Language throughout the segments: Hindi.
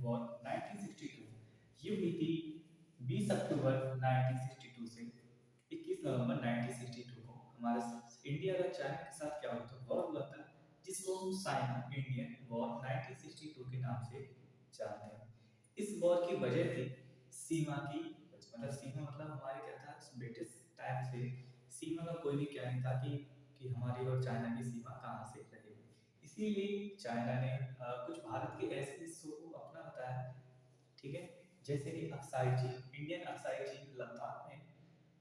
वॉर 1962 ये हुई थी 20 अक्टूबर 1962 से 21 नवंबर 1962 को हमारे इंडिया का चाइना के साथ क्या हुआ था, वॉर हुआ था, जिसको हम साइनो इंडियन वॉर 1962 के नाम से जानते हैं। इस वॉर की वजह थी सीमा की, मतलब सीमा मतलब हमारे क्या था, ब्रिटिश टाइम से सीमा का कोई भी क्या नहीं था कि हमारी और चाइना की सीमा कहाँ से रहेगी। इसीलिए चाइना ने कुछ भारत के ऐसे हिस्सों को अपना बताया, ठीक है, जैसे कि अक्साई झील, इंडियन अक्साई झील लद्दाख में,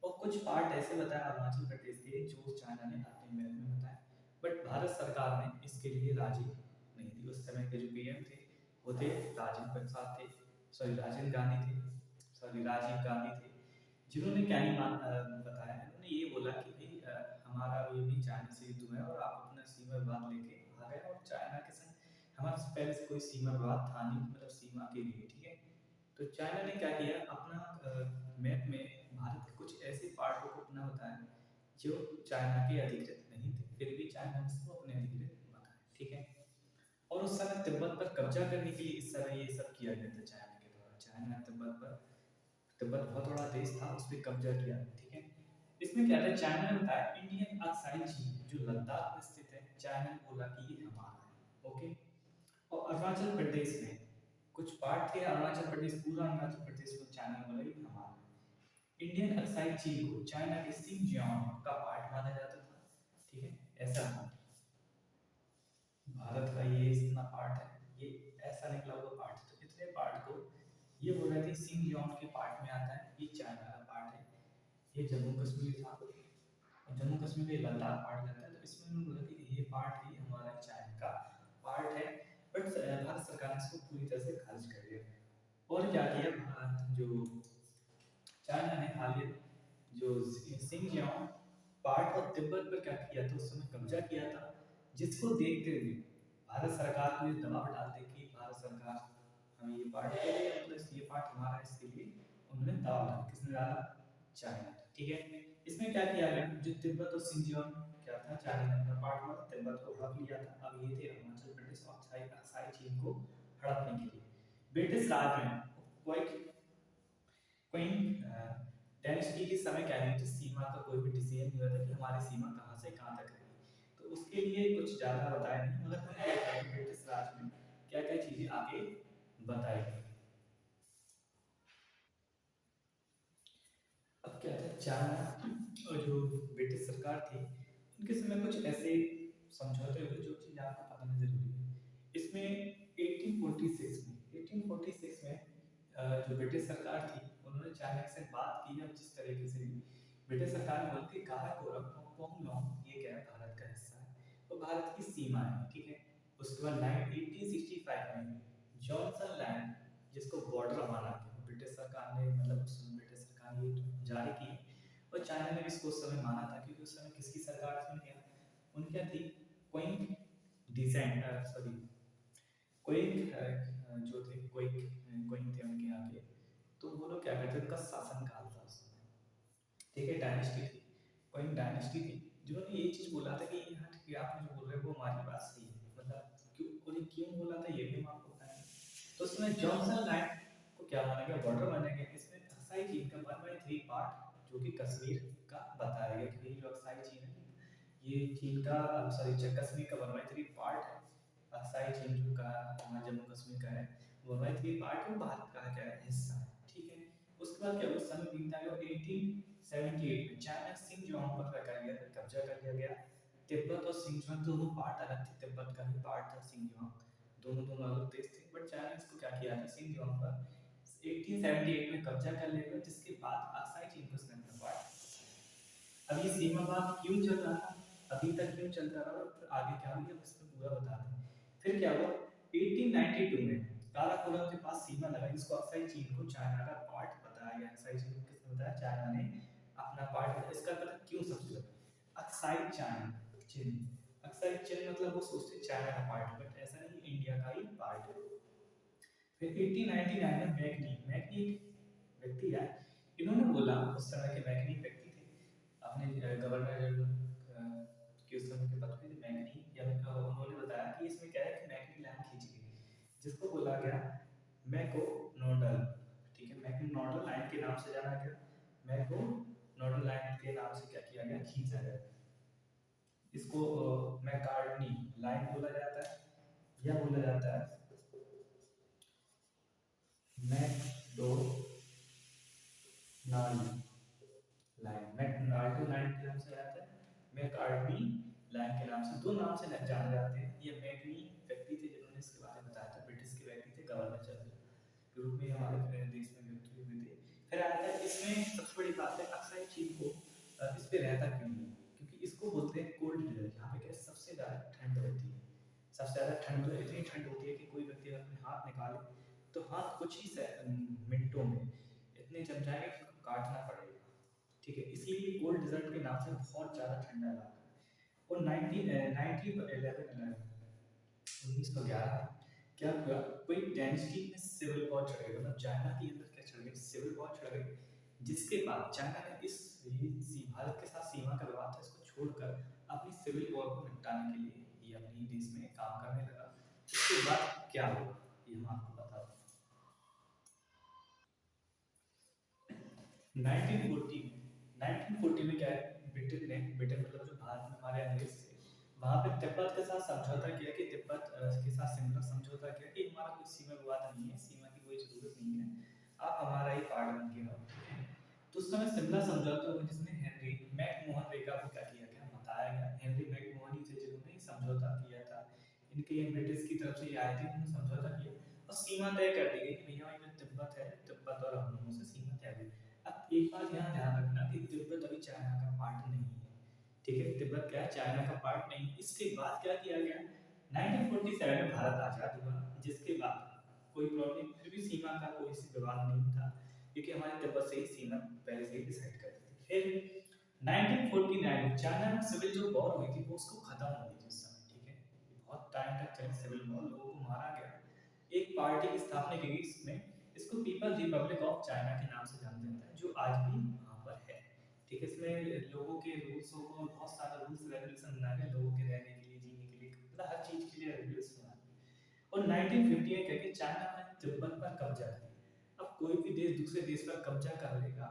और कुछ पार्ट ऐसे बताया अरुणाचल प्रदेश के जो चाइना ने अपने मैप में बताया। बट भारत सरकार ने इसके लिए राजी नहीं थी। उस समय के जो पीएम थे वो थे राजेंद्र प्रसाद थे, सॉरी राजीव गांधी थे, सॉरी राजीव गांधी थे, जिन्होंने क्या नहीं बताया, उन्होंने ये बोला कि भाई हमारा ये भी चाइना से युद्ध हुआ है और आप अपना सीमा विवाद लेके आ गए, और चाइना के संग हमारा पहले से कोई सीमा विवाद था नहीं, मतलब सीमा के लिए, ठीक है। तो चाइना ने क्या किया, अपना मैप में भारत के कुछ ऐसे पार्टों को अपना बताया जो चाइना के अधिकृत नहीं थे, फिर भी चाइना ने इसको अपने अधिकृत बताया, ठीक है। और उस समय तिब्बत पर कब्जा करने के लिए इस तरह ये सब किया गया था चाइना के द्वारा। चाइना ने तिब्बत पर, तिब्बत बहुत बड़ा देश था, उस पर कब्जा किया, ठीक है। इसमें क्या था, चाइना ने बताया इंडियन अक्साई झील जो लद्दाख में स्थित है, चाइना ने बोला कि ये हमारा है, ओके। और अरुणाचल प्रदेश में कुछ पार्ट थे, अरुणाचल प्रदेश, पूरा अरुणाचल प्रदेश को चाइना ने बोला ये हमारा है। इंडियन अक्साई झील को चाइना के सिंगजियांग का पार्ट माना जाता था, ठीक है। ऐसा था भारत का ये इतना पार्ट है, ये ऐसा निकला हुआ पार्ट, तो इतने पार्ट को ये बोल रहे थे सिंगजियांग के पार्ट में आता है, ये चाइना का पार्ट है, ये जम्मू कश्मीर था, और जम्मू कश्मीर में लद्दाख पार्ट जाता है, तो इसमें उन्होंने बोला कि ये पार्ट ही हमारा चाइना का पार्ट है। बट भारत सरकार ने इसको पूरी तरह से खारिज कर दिया। और क्या किया, जो चाइना ने हाल जो सिंगजियांग पार्ट और तिब्बत पर क्या किया था, उस समय कब्जा किया था, जिसको देखते हुए भारत सरकार को ये दबाव डालते कि भारत सरकार हमें ये पार्ट दे रही है, मतलब ये पार्ट हमारा है, इसके लिए उन्होंने दबाव डाला, किसने डाला, चाइना, ठीक है। इसमें क्या किया गया, जो तिब्बत और सिंगजियांग क्या था, चाइना ने अपना पार्ट हुआ, तिब्बत को हड़प लिया था, अब ये थे अरुणाचल प्रदेश और अक्साई चीन को हड़पने के लिए ब्रिटिश राज में कोई क्वीन डायनेस्टी के समय क्या नहीं थी, सीमा का कोई भी डिसीजन नहीं होता कि हमारी सीमा कहाँ से कहाँ तक रहेगी, तो उसके लिए कुछ ज़्यादा बताया नहीं, मगर हमने क्या किया कि ब्रिटिश राज में क्या क्या चीज़ें आगे बताई गई। अब क्या था, चाइना और जो ब्रिटिश सरकार थी उनके समय कुछ ऐसे समझौते हुए जो चीज़ आपको पता होना जरूरी है। इसमें 1846 में जो ब्रिटिश सरकार थी उन्होंने चाइना से बात की, अब जिस तरीके से ब्रिटिश सरकार ने बोला कि काराकोरम और पोंगलोंग ये क्या है, भारत का हिस्सा है, तो भारत की सीमा है, ठीक है। उसके बाद 1865 में जॉनसन लैंड, जिसको बॉर्डर माना गया, ब्रिटिश सरकार ने, मतलब उस समय ब्रिटिश सरकार ने ये जारी की, और चाइना ने भी इसको उस समय माना था, क्योंकि उस समय किसकी सरकार थी उनके यहाँ, उनके यहाँ थी क्वीन डिजाइन, सॉरी क्विक, जो थे क्विक क्वीन थे उनके यहाँ के, तो वो लोग क्या करते थे, उनका शासन काल था उस समय, ठीक है, डायनेस्टी थी, क्वीन डायनेस्टी थी, जिन्होंने ये चीज बोला था कि हाँ ठीक है, आप जो बोल रहे हो वो हमारी बात सही है, मतलब क्यों, और ये क्यों बोला था ये भी हम आपको बताएंगे। तो उसमें जॉनसन लैंड को क्या माना गया, बॉर्डर माना गया, इसमें अक्साई चीन का 1/3 पार्ट जो कि कश्मीर का बताया गया कि ये जो अक्साई चीन है ये चीन का, सॉरी कश्मीर का 1/3 पार्ट है, अक्साई चीन जो का हमारा जम्मू कश्मीर का है 1/3 पार्ट है, भारत का क्या है, हिस्सा है, ठीक है। उसके बाद क्या हुआ, सन बीतता गया 1878 में चाइना सिंगजियांग पर क्या कर लिया, कब्जा कर लिया गया। तिब्बत और सिंगजियांग दोनों पार्ट अलग थे, तिब्बत का भी पार्ट था सिंगजियांग, दोनों दोनों अलग देश थे, बट चाइना इसको क्या किया था, सिंगजियांग पर 1878 में कब्जा कर लिया, जिसके बाद अक्साई चीन को इसने अपना पार्ट। अब ये सीमावाद क्यों चल रहा था, अभी तक क्यों चलता रहा, और फिर आगे क्या हुआ, इस पे पूरा बता दें। फिर क्या हुआ, 1892 में काराकोरम के पास सीमा लगा, जिसको अक्साई चीन को चाइना का पार्ट बताया गया, अक्साई चीन को किसने बताया, चाइना ने अपना पार्ट बताया। इसका पता क्यों सबसे पहले अक्साई चाइना चीन, अक्साई चीन मतलब वो सोचते चाइना का पार्ट, बट ऐसा नहीं, इंडिया का ही पार्ट है। फिर 1899 में मैकनी, मैकनी एक व्यक्ति है, इन्होंने बोला, उस समय के मैकनी व्यक्ति थे, अपने गवर्नर जनरल के उस समय के पद पे थे मैकनी, या उन्होंने बताया कि इसमें क्या है कि मैकनी लैंड खींची गई, जिसको बोला गया मैक्डोनल्ड, ठीक है, मैक्डोनल्ड लाइन के नाम से जाना गया, मैक्डोनल्ड लाइन के नाम से क्या किया गया, खींचा गया। इसको मैकार्टनी लाइन बोला जाता है, या बोला जाता है मैकडोनाल्ड लाइन, मैकडोनाल्ड लाइन के नाम से आता है, मैकार्टनी लाइन के नाम से, दो नाम से जाने जाते हैं। ये मैकनी व्यक्ति थे जिन्होंने इसके बारे में बताया था, ब्रिटिश के व्यक्ति थे, गवर्नर जनरल के रूप में हमारे देश में नियुक्त हुए थे। फिर आता है इसमें सबसे बड़ी बात है, अक्सर चीन को इस पे रहता क्यों नहीं, क्योंकि इसको बोलते हैं कोल्ड डेजर्ट। यहाँ पे क्या सबसे ज़्यादा ठंड होती है, सबसे ज़्यादा ठंड, मतलब इतनी ठंड होती है कि कोई व्यक्ति अगर अपने हाथ निकाले तो हाथ कुछ ही मिनटों में इतने जम जाएंगे कि उसको काटना पड़ेगा, ठीक है। इसीलिए कोल्ड डेजर्ट के नाम से बहुत ज़्यादा ठंडा इलाका है। और 1911 क्या हुआ, कोई डायनेस्टी में सिविल वॉर चढ़ गई, मतलब चाइना के अंदर क्या चढ़ गई, सिविल वॉर चढ़ गई, जिसके बाद चाइना ने इस भारत के साथ सीमा का विवाद था इसको छोड़कर अपनी सिविल वॉर को निपटाने के लिए ये अपने देश में काम करने लगा। इसके बाद क्या हुआ ये हम आपको बता दें। 1940 1940 में क्या है, ब्रिटेन ने, ब्रिटेन मतलब जो भारत में हमारे अंग्रेज थे, वहाँ पे तिब्बत के साथ समझौता किया कि तिब्बत के साथ सिमला समझौता किया कि हमारा कोई सीमा विवाद नहीं है, सीमा की कोई जरूरत नहीं है, आप हमारा ही पार्ट बन के रहो। तो उस समय सिमला समझौता हुआ जिसमें हेनरी मैकमोहन रेगा को क्या किया गया, बताया गया। हेनरी मैकमोहन ही थे जिन्होंने समझौता किया था, इनके ब्रिटिश की तरफ से ये आए थे, उन्होंने समझौता किया और सीमा तय कर दी गई कि भैया ये जो तिब्बत है, तिब्बत और हम लोगों से सीमा तय हुई। अब एक बात यहाँ ध्यान रखना कि तिब्बत अभी चाइना का पार्ट नहीं है, ठीक है, तिब्बत क्या है, चाइना का पार्ट नहीं। इसके बाद क्या किया गया, 1947 में भारत आजाद हुआ, जिसके बाद कोई प्रॉब्लम, फिर भी सीमा का कोई विवाद नहीं था, क्योंकि हमारे तिब्बत से ही सीमा पहले से ही डिसाइड कर दी थी। फिर 1949 में चाइना में सिविल जो वॉर हुई थी वो उसको खत्म हो गई थी उस समय, ठीक है, बहुत टाइम तक चली सिविल वॉर, लोगों को मारा गया, एक पार्टी की स्थापना की गई, इसमें इसको पीपल रिपब्लिक ऑफ चाइना के नाम से जाना जाता है, जो आज भी वहाँ पर है, ठीक है। इसमें लोगों के रूल्स को, बहुत सारे रूल्स रेगुलेशन बनाए गए लोगों के रहने के लिए, जीने के लिए, मतलब हर चीज़ के लिए रेगुलेशन बनाए गए। और 1950 में क्या कि चाइना ने तिब्बत पर कब्जा किया। अब कोई भी देश दूसरे देश पर कब्जा कर लेगा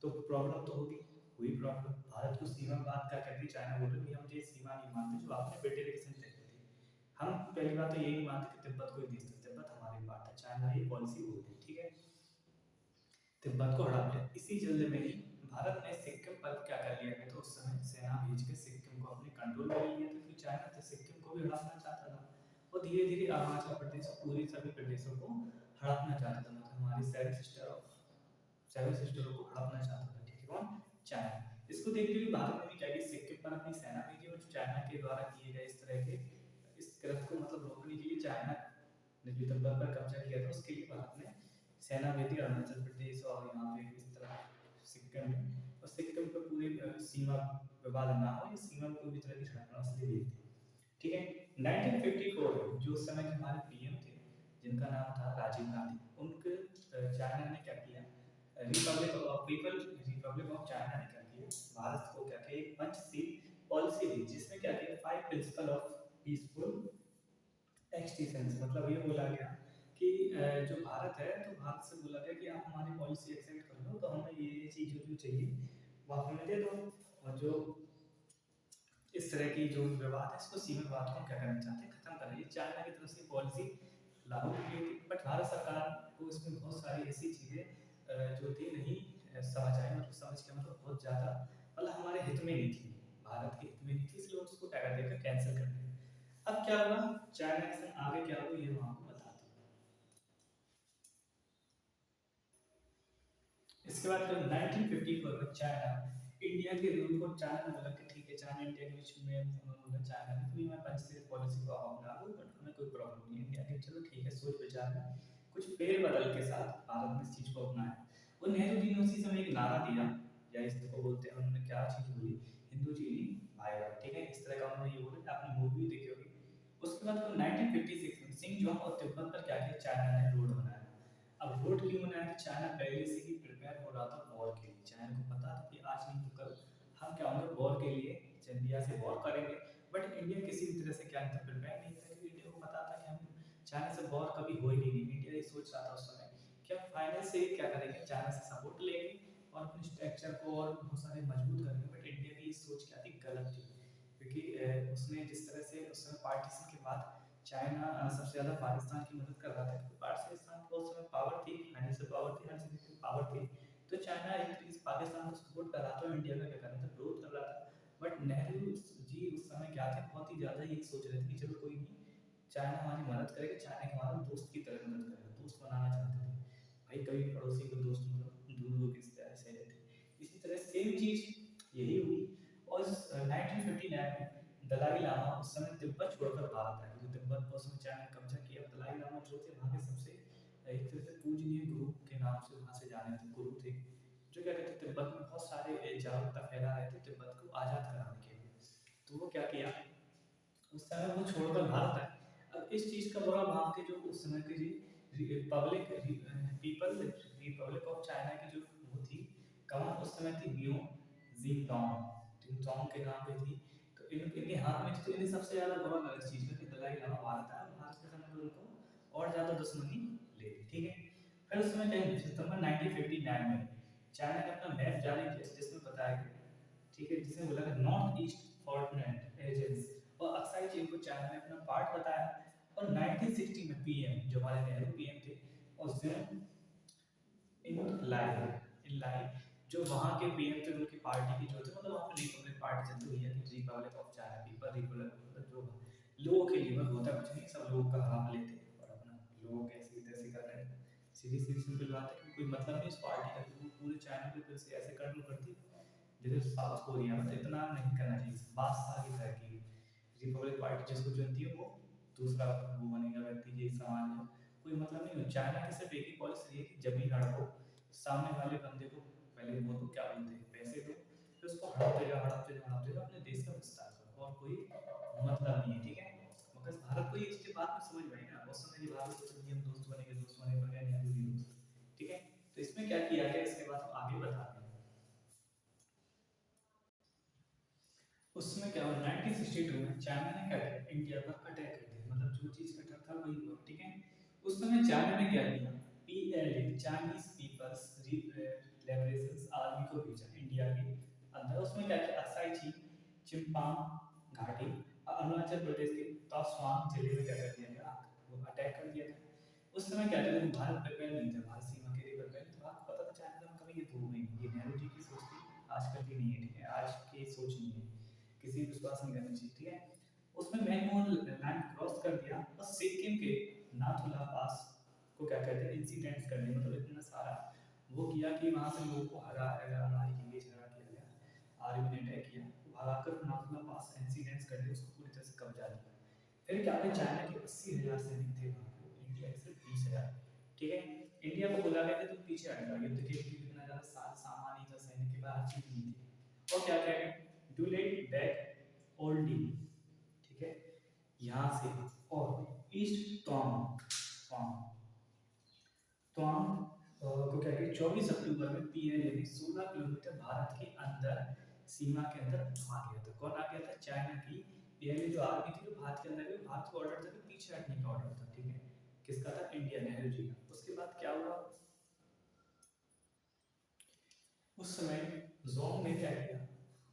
तो प्रॉब्लम तो होगी, हुई प्रॉब्लम। भारत को सीमा बात क्या कहती है, चाइना बोल रही है मुझे सीमा नहीं मानते जो आपने ब्रिटेन तय की थी। हम पहली बात तो यही नहीं मानते कि तिब्बत कोई देश है, तिब्बत हमारी बात है, चाइना ये पॉलिसी बोलती है, ठीक है, तिब्बत को हड़प लिया। इसी जल्द में ही भारत ने सिक्किम पर क्या कर लिया था, तो उस समय सेना भेज के सिक्किम को अपने कंट्रोल में ले लिया था, क्योंकि चाइना तो सिक्किम को भी हड़पना चाहता था, और धीरे धीरे अरुणाचल प्रदेश, पूरी सभी प्रदेशों को हड़पना चाहता था, मतलब हमारी सेवन सिस्टरों को हड़पना चाहता था, ठीक है, कौन, चाइना। इसको देखते हुए भारत ने भी क्या किया, सिक्किम पर अपनी सेना भेजी, और चाइना के द्वारा किए गए इस तरह के इस कृत्य को मतलब रोकने के लिए, चाइना ने जो तिब्बत पर कब्जा किया था उसके लिए भारत ने सेना भेजी अरुणाचल प्रदेश और यहाँ पे इस तरह सिक्किम में, और सिक्किम पर पूरे सीमा विवाद ना हो, या सीमा में कोई भी तरह की घटना उसने भेज दी, ठीक है। 1954 में जो उस समय के हमारे पीएम थे, जिनका नाम था राजीव गांधी, उनके चाइना ने क्या किया, रिपब्लिक ऑफ चाइना ने क्या किया, भारत को क्या किया, एक पंचशील पॉलिसी दी, जिसमें क्या किया, 5 प्रिंसिपल ऑफ पीसफुल एक्सटेंशन, मतलब ये बोला गया कि जो भारत है, तो भारत से बोला गया कि आप हमारी पॉलिसी एक्सेप्ट कर लो, तो हमें ये चीज़ जो चाहिए वो आप हमें दे दो, और जो इस तरह की जो विवाद है, इसको सीमा विवाद को क्या करना चाहते हैं, खत्म करना। ये चाइना की तरफ से पॉलिसी लागू की गई थी, बट भारत सरकार को इसमें बहुत सारी ऐसी चीज़ें जो थी नहीं समझ आई, मतलब समझ के मतलब बहुत ज़्यादा, मतलब हमारे हित में नहीं थी, भारत के हित में नहीं थी, इसलिए उसको क्या कर दिया, कैंसिल कर दिया। अब क्या हुआ, चाइना के संग आगे क्या हुआ ये हम आपको बताते हैं। इसके बाद फिर 1954 में चाइना इंडिया के रूल को, चाइना ने बोला कि ठीक है, चाइना इंडिया के बीच में उन्होंने बोला, चाइना ने कि मैं पंचशील पॉलिसी को आप अपना लो, बट हमें कोई प्रॉब्लम नहीं है, इंडिया के चलो ठीक है, सोच विचार में कुछ फेर बदल के साथ भारत ने इस चीज़ को अपनाया। और नेहरू जी ने उसी समय एक नारा दिया, या इसको बोलते हैं, उन्होंने क्या चीज़ बोली, हिंदू जी भाईवा, ठीक है, इस तरह का उन्होंने ये बोला, आपने मूवी देखी होगी। उसके बाद 1956 में सिंगजोंग और तिब्बत पर क्या किया, चाइना ने रोड बनाया। अब रोड क्यों बनाया, तो चाइना पहले से ही प्रिपेयर हो रहा था वॉर के लिए, चाइना को पता था कि आज नहीं तो कल हम क्या होंगे, वॉर के लिए इंडिया से वॉर करेंगे। बट इंडिया किसी भी तरह से क्या नहीं था, प्रिपेयर नहीं था, क्योंकि इंडिया को पता था कि हम चाइना से वॉर कभी हो ही नहीं, इंडिया ये सोच सोच रहा था उस समय कि हम फाइनल से क्या करेंगे, चाइना से सपोर्ट लेंगे और अपने स्ट्रक्चर को और बहुत सारे मजबूत करेंगे। बट इंडिया की ये सोच क्या थी, गलत थी। क्योंकि उसने जिस तरह से उस समय पार्टीशन के बाद चाइना सबसे ज़्यादा पाकिस्तान की मदद कर रहा था, क्योंकि पाकिस्तान को उस समय पावर थी, फाइनेंशियल पावर थी, हर चीज़ की पावर थी। तो चाइना एक तरीके से पाकिस्तान को सपोर्ट कर रहा था, इंडिया का क्या कर रहा था, ग्रोथ कर रहा था। बट नेहरू जी उस समय क्या थे, बहुत ही ज़्यादा ये सोच रहे थे कि चलो कोई नहीं, चाइना हमारी मदद करेगा, चाइना हमारा दोस्त की तरह मदद करेगा, दोस्त बनाना चाहते थे। भाई कभी पड़ोसी को दोस्त मतलब दूर दूर की तरह से रहते। इसी तरह सेम चीज़ यही हुई। और 1959 में दलाई लामा उस समय तिब्बत छोड़कर भारत आए, क्योंकि तिब्बत पर उसमें चाइना ने कब्जा किया। दलाई लामा जो थे वहाँ के सबसे एक तरह से पूजनीय गुरु के नाम से वहाँ से जाने थे, गुरु थे, जो क्या कहते हैं तिब्बत में बहुत सारे जागरूकता फैला रहे थे तिब्बत को आज़ाद कराने के लिए। तो वो क्या किया, उस समय वो छोड़कर भारत आए। अब इस चीज़ का बुरा वहाँ के जो उस समय के public people Republic of China की जो वो थी, कमान उस समय थी मियो जिंगटोंग, जिंगटोंग के नाम पे थी। तो इनके हाथ में थी, तो इन्हें सबसे ज़्यादा बुरा लगा इस चीज़ का कि दलाई लामा भारत आया और भारत के समय उनको और ज़्यादा दुश्मनी ले ली, ठीक है। फिर उस समय क्या, सितंबर 1959 में चाइना ने अपना मैप जारी किया, जिसमें बताया गया, ठीक है, जिसे बोला गया नॉर्थ ईस्ट कोऑर्डिनेट एजेंसी, और अक्साई चीन को चाइना ने अपना पार्ट बताया। और 1960 में पीएम जो हमारे नेहरू पीएम थे, और जेन इन लाई, जो वहाँ के पीएम थे, उनकी पार्टी की जो थे, मतलब वहाँ पे रिपब्लिक पार्टी चलती हुई है, Republic of China, people Republic, मतलब जो लोगों के लिए बस होता कुछ नहीं, सब लोगों का हक लेते और अपना लोगों के ऐसे तैसे कर रहे हैं। सीधी सीधी सिंपल बात है कि कोई मतलब नहीं इस पार्टी का, वो पूरे चाइना को फिर से ऐसे कंट्रोल करती है जैसे साउथ कोरिया में। तो इतना नहीं करना चाहिए, बादशाह की तरह की रिपब्लिक पार्टी जिसको चुनती है, वो दूसरा वो बनेगा व्यक्ति, यही सवाल है। कोई मतलब नहीं हो। चाइना की सिर्फ एक ही पॉलिसी है कि जब भी लड़को सामने वाले बंदे को पहले वो तो क्या बोलते हैं, पैसे दो, फिर उसको हड़पते जाओ हड़पते जाओ हड़पते जाओ, अपने देश का विस्तार करो, और कोई मतलब नहीं है, ठीक है। मगर भारत को ये इसके बाद में समझ में आई ना, उस समय भारत सोचते थे हम दोस्त बनेंगे, दोस्त बनेंगे, बने नेहरू जी दोस्त, ठीक है। तो इसमें क्या किया गया, इसके बाद हम आगे बताते हैं। उसमें क्या हुआ, 1962 में चाइना ने क्या किया, इंडिया पर अटैक कर दिया, मतलब जो चीज़ का डर था वही हुआ, ठीक है। उस समय चाइना ने क्या किया, PLA Chinese People's Liberation Army को भेजा इंडिया के अंदर। उसमें क्या किया, अक्साई चीन, चिंपांग घाटी, अरुणाचल प्रदेश के तवांग जिले में क्या कर दिया गया, वो अटैक कर दिया गया। उस समय क्या था, जब भारत प्रिपेयर नहीं था, भारत सीमा के लिए प्रिपेयर नहीं था, आपको पता था चाइना में कभी ये तो हो गई, ये नेहरू जी की सोच थी, आजकल की नहीं है, ठीक है, आज की सोच नहीं है, किसी विश्वास नहीं करना चाहिए, ठीक है। उसमें मैनमोहन लाइन क्रॉस कर दिया और सिक्किम के नाथुला पास को क्या कहते हैं, इंसिडेंट्स कर दिया, मतलब इतना सारा वो किया कि वहाँ से लोगों को हराई की गई, झगड़ा किया गया, आर्मी ने अटैक किया, भगाकर नाथुला पास इंसिडेंट्स कर दिया, उसको पूरी तरह से कब्जा लिया। फिर क्या है, चाइना के 80,000 सैनिक थे वहाँ पे, इंडिया के सिर्फ 20,000, ठीक है। इंडिया को बुला गया था, तुम पीछे हट जाओ, युद्ध के लिए इतना ज़्यादा सामान नहीं था, सैनिक के पास चीज नहीं थी। और क्या कहेंगे, डू लेट बैक ओल्डी, ठीक है, यहाँ से। और ईस्ट तवांग, तवांग को क्या कहते हैं, 24 अक्टूबर में पीएलए ने 16 किलोमीटर भारत के अंदर सीमा के अंदर आ गया था। कौन आ गया था, चाइना की पीएलए जो आर्मी थी, जो भारत के अंदर, भारत को ऑर्डर था कि पीछे हटने का ऑर्डर था, ठीक है। किसका था, इंडिया, नेहरू जी का। उसके बाद क्या हुआ, उस समय जोंग ने क्या किया,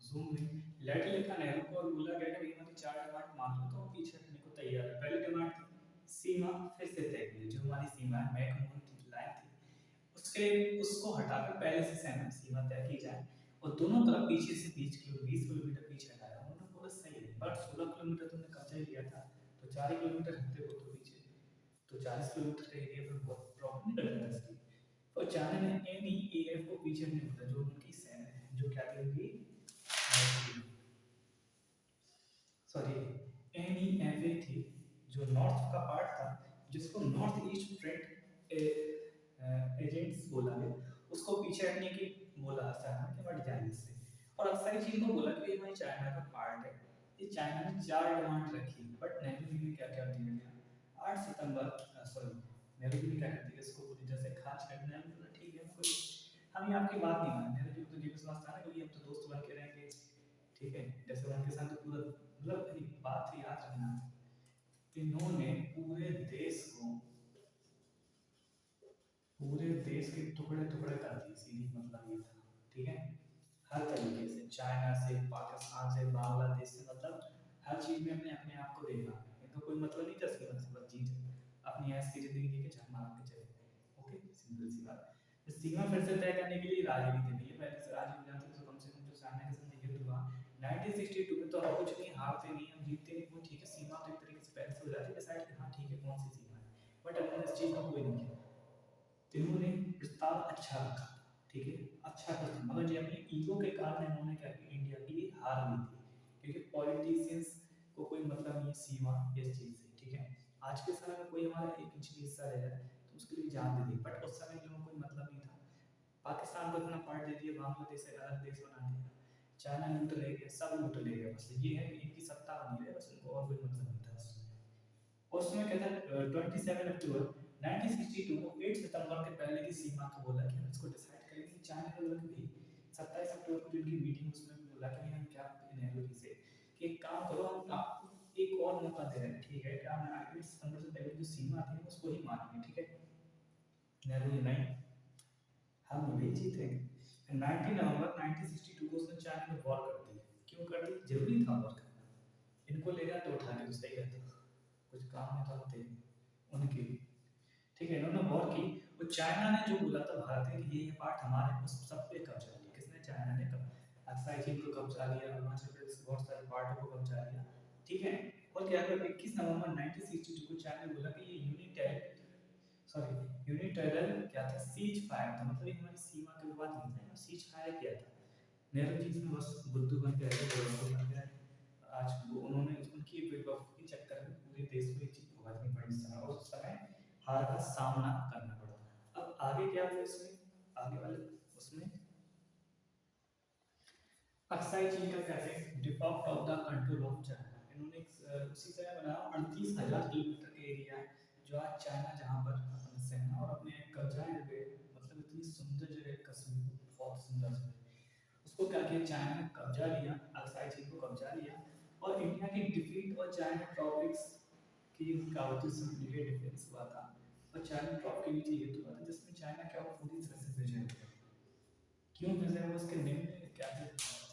जोंग ने लेटर लिखा नेहरू को और बोला गया कि हमारी 4 डिमांड मान लो तो हम पीछे हटने को तैयार है। पहली डिमांड थी सीमा फिर से तय की, जो हमारी सीमा है मैकमोहन लाइन थी, उसके उसको हटाकर पहले से सेना सीमा तय की जाए, और दोनों तरफ पीछे से 20 किलोमीटर पीछे हटाया। उन्होंने बोला सही है, बट 16 किलोमीटर तुमने कब्जा ही लिया था, तो 4 किलोमीटर हटते हो तो पीछे, तो 40 किलोमीटर का एरिया पर बहुत प्रॉब्लम नहीं लगता इसकी। और चाइना ने एनईएएफ को पीछे नहीं बोला, जो उनकी सेना है, जो क्या थी उनकी, सॉरी, एनईएफए थी, जो नॉर्थ का पार्ट था, जिसको नॉर्थ ईस्ट फ्रंट एजेंट्स बोला गया, उसको पीछे हटने की बोला चाइना के, बट जाने से। और अक्सर चीन को बोला कि ये भाई चाइना का पार्ट है। ये चाइना ने 4 डिमांड रखी, बट नेहरू जी ने क्या क्या दिया गया, 8 सितंबर, सॉरी, नेहरू जी ने क्या कर दिया, इसको पूरी तरह से खारिज कर दिया। बोला ठीक है, कोई हम ये आपकी बात नहीं मान, नेहरू जी को तो ये विश्वास था ना कि हम तो दोस्त बन के रहेंगे, ठीक है। जैसे उनके साथ तो पूरा, मतलब एक बात याद रखना, इन्होंने पूरे देश को पूरे देश के टुकड़े-टुकड़े कर दिए, सीधी मतलब ये था, ठीक है? हर तरीके से, चाइना से, पाकिस्तान से, बांग्लादेश से, मतलब हर चीज़ में हमने अपने आप को देखा। इनको कोई मतलब नहीं था सीमा से, बस जी अपनी ऐश की ज़िंदगी जी के झक मार के चले गए। ओके, सिंपल सी बात। तो सीमा फिर से तय करने के लिए राजनीति नहीं है, पहले से राजी हो जाते तो कम से कम जो चाइना के साथ युद्ध हुआ 1962 में, तो हम कुछ नहीं हारते नहीं, हम जीतते नहीं, वो ठीक है, सीमा तो एक तरीके से पहले से हो जाती है डिसाइड कि हाँ ठीक है, कौन सी सीमा है। बट हमने इस चीज़ को कोई नहीं किया। तो इन्होंने प्रस्ताव अच्छा रखा, ठीक है, अच्छा प्रस्ताव, मगर ये अपनी ईगो के कारण इन्होंने क्या किया, इंडिया की हार ली थी, क्योंकि पॉलिटिशियंस को कोई मतलब नहीं है सीमा इस चीज़ से, ठीक है। आज के समय में कोई हमारा एक इंच भी हिस्सा रह जाए तो उसके लिए जान दे दी, बट उस समय लोगों को कोई मतलब नहीं था। पाकिस्तान को इतना पार्ट दे दिया, बांग्लादेश से अलग देश बना दिया, चाइना लूट ले गया, सब लूट ले गया, बस ये है कि इनकी सत्ता बनी रहे, बस इनको और कोई मतलब नहीं था उसमें। उसमें क्या था, 27 अक्टूबर 1962 को 8 सितंबर के पहले की सीमा को बोला कि हम इसको डिसाइड करेंगे कि चाइना ने बोला कि भाई 27 अक्टूबर को जिनकी मीटिंग उसमें बोला कि हम क्या, नेहरू जी से कि एक काम करो, हम आपको एक और मौका दे रहे हैं, ठीक है, कि हम 8 सितंबर से पहले जो सीमा थी उसको ही मानेंगे, ठीक है। नेहरू जी नहीं, हम वही जीतेंगे। 19 नवंबर 1962 को उसने चाइना में वॉर कर दी। क्यों कर दी, जरूरी था वॉर करना, इनको ले जाते उठा के, तो सही रहता, कुछ काम में तो आते उनके, ठीक है, इन्होंने वॉर की। और चाइना ने जो बोला था भारत ने कि ये पार्ट हमारे, उस सब पे कब्जा लिया, किसने, चाइना ने अक्साई चीन को कब्जा लिया, अरुणाचल प्रदेश के बहुत सारे पार्टों को कब्जा लिया, ठीक है। और क्या कर 21 नवंबर 1962 को चाइना ने बोला कि ये यूनिटैरियल क्या था, सीज फायर था, मतलब ये हमारी सीमा के विवाद नहीं था, सीज फायर किया था। नेहरू जी इसमें बस बुद्धू बन के रहे, गोलगप्पे बन के रहे। आज वो उन्होंने उनकी बेवकूफ़ी के चक्कर में पूरे देश को ये चीज़ भुगतनी पड़ी उस समय, और उस समय हार का सामना करना पड़ा। अब आगे क्या हुआ इसमें, आगे वाले उसमें अक्साई चीन का कहते हैं default of the control of China, इन्होंने उसी तरह बनाया 38,000 किलोमीटर के एरिया, जो आज चाइना जहाँ पर अपने सेना और अपने कब्जा हुए, मतलब इतनी सुंदर जगह कश्मीर, बहुत सुंदर जगह, उसको क्या किया, चाइना ने कब्जा लिया, अक्साई चीन को कब्जा लिया, और इंडिया की डिफीट और चाइना ट्रॉपिक्स की कावती से मिलकर डिफेंस हुआ था, और चाइना ट्रॉप के बीच युद्ध हुआ था, जिसमें चाइना क्या हुआ, पूरी तरह से विजय हुआ। क्यों विजय हुआ, उसके निम्न क्या थे,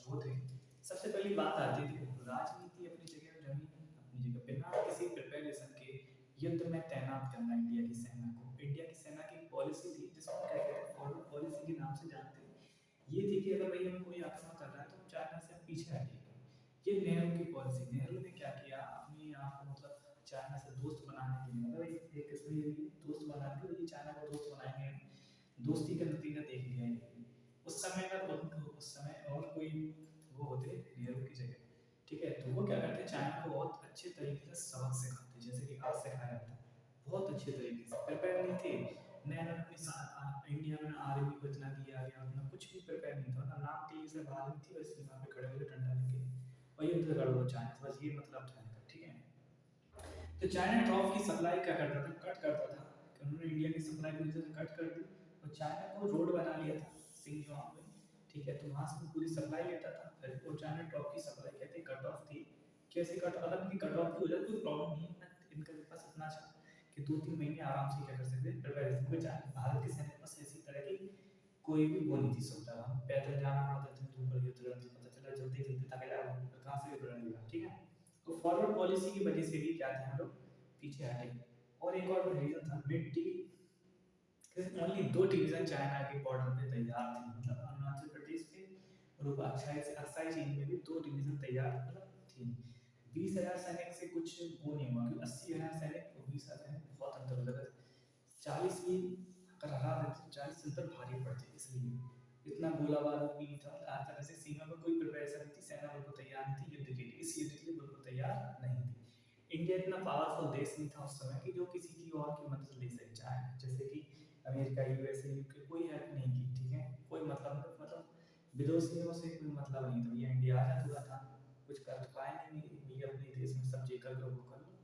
वो थे। सबसे पहली बात आती थी राजनीति अपनी जगह, जमीन अपनी जगह, बिना किसी प्रिपरेशन के युद्ध में तैनात करना इंडिया की सेना को। इंडिया की सेना की पॉलिसी थी, जिसको हम कहते हैं फॉरवर्ड पॉलिसी के नाम से जानते हैं, ये थी कि अगर भाई हम कोई आक्रमण कर रहा है तो हम चाइना से हम पीछे हटेंगे। ये नेहरू की पॉलिसी, नेहरू ने क्या किया, अपने आप को मतलब चाइना से दोस्त बनाने के लिए, मतलब एक किस्म ये दोस्त बना के ये चाइना को दोस्त बनाएंगे, दोस्ती का नतीजा देख लिया है। उस समय अगर उस समय और कोई वो होते नेहरू की जगह, ठीक है, तो वो क्या करते, चाइना को बहुत अच्छे तरीके से सबक सिखाते, जैसे कि आज सिखाया जाता है, बहुत अच्छे तरीके से प्रिपेयर नहीं थे। नया अपनी इंडिया में आर्मी को इतना दिया गया, अपना कुछ भी प्रिपेयर नहीं था ना, नाम के लिए सिर्फ आर्मी थी, बस सीमा पे खड़े हुए डंडा लेके और युद्ध कर दो चाइना से, बस ये मतलब था इनका, ठीक है। तो चाइना ड्रॉप की सप्लाई क्या करता था, कट करता था, कि उन्होंने इंडिया की सप्लाई पूरी तरह से कट कर दी, और चाइना को रोड बना लिया था सिंगजोआंग में, ठीक है, तो वहाँ से पूरी सप्लाई लेता था। फिर वो चाइना ड्रॉप की सप्लाई कहते हैं कट ऑफ थी, कैसे कट, अगर इनकी कट ऑफ की हो जाए कोई प्रॉब्लम नहीं है, इनके पास इतना अच्छा कि 2-3 महीने आराम से क्या कर सकते हैं, प्रिपरेशन में जाए। भारत के सैनिक पास ऐसी तरह की कोई भी वो नहीं थी सुविधा, हम पैदल जाना पड़ता था, धूप लगी तुरंत पता चला, जल्दी जल्दी थक जाओ, कहाँ से भी लड़ेगा, ठीक है। तो फॉरवर्ड पॉलिसी की वजह से भी क्या थे हम लोग पीछे हटे। और एक और रीजन था मिट्टी, ओनली 2 डिवीजन चाइना के बॉर्डर पे तैयार थे, मतलब अरुणाचल प्रदेश पे और अक्साई अक्साई चीन में भी 2 डिवीजन तैयार मतलब थी। 20,000 सैनिक से कुछ वो नहीं हुआ, क्योंकि 80,000 सैनिक और 20,000 सैनिक बहुत अंतर हो जाता है। 40 भी अगर हरा देते 40 अंतर भारी पड़ते, इसलिए इतना गोला बारूद भी नहीं था, हर तरह से सीमा पर कोई प्रिपरेशन नहीं थी, सेना बिल्कुल तैयार नहीं थी युद्ध के लिए, इस युद्ध के लिए बिल्कुल तैयार नहीं थी। इंडिया इतना पावरफुल देश नहीं था उस समय कि जो किसी की और की मदद ले सके, चाहे जैसे कि अमेरिका, यूएसए, यूके, कोई हेल्प नहीं की, ठीक है, कोई मतलब विदेशियों से कोई मतलब नहीं था, ये इंडिया आजाद हुआ था, कुछ कर पाएंगे नहीं, ये अपने देश में सब जेकर कर वो कर लो,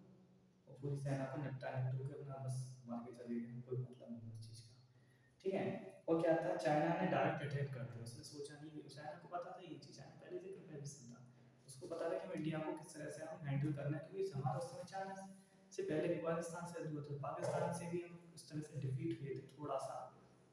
और पूरी सेना को निपटा निपटू के अपना बस मार के चले गए, कोई मतलब नहीं उस चीज़ का, ठीक है। और क्या था, चाइना ने डायरेक्ट अटैक कर दिया, उसने सोचा नहीं कि चाइना को पता था ये चीज़, चाइना पहले से प्रिपरेशन था, उसको पता था कि हम इंडिया को किस तरह से हम हैंडल करना है, क्योंकि हमारा उस समय चाइना से पहले पाकिस्तान से हुआ था, पाकिस्तान से भी हम तरह से डिफीट हुए थे, थोड़ा-सा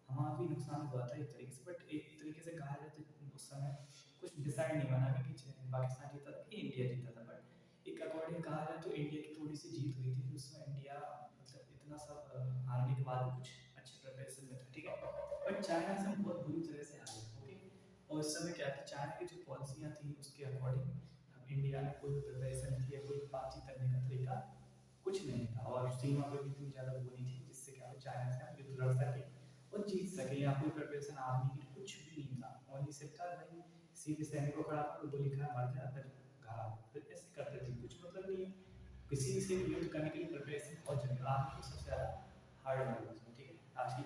हमारा भी नुकसान हुआ था एक तरीके से, बट एक तरीके से कहा जाए तो उस समय कुछ डिसाइड नहीं बना कि पाकिस्तान जीता था कि इंडिया जीता था, बट एक अकॉर्डिंग कहा जाए तो इंडिया की थोड़ी सी जीत हुई थी उसमें। इंडिया मतलब इतना सब हारने के बाद भी कुछ अच्छे प्रिपरेशन में था, ठीक है, बट चाइना से हम बहुत बुरी तरह से हारे, ओके। और उस समय क्या था, चाइना की जो पॉलिसियाँ थी उसके अकॉर्डिंग अब इंडिया में कोई प्रिपरेशन थी या कोई बातचीत करने का तरीका कुछ नहीं था, और सीमा पर भी इतनी ज़्यादा वो नहीं थी जिससे क्या हो चाइना से हम युद्ध लड़ सके और जीत सके, या कोई प्रिपरेशन आर्मी की कुछ भी नहीं था। ओनली सिर्फ था भाई सीधे सैनिक को खड़ा कर गोली खा मार दिया, फिर घर आओ, फिर ऐसे करते थे, कुछ मतलब नहीं है। किसी भी से युद्ध करने के लिए प्रिपरेशन बहुत जरूरी है, आर्मी को सबसे ज़्यादा हार्ड माना, ठीक है। आज की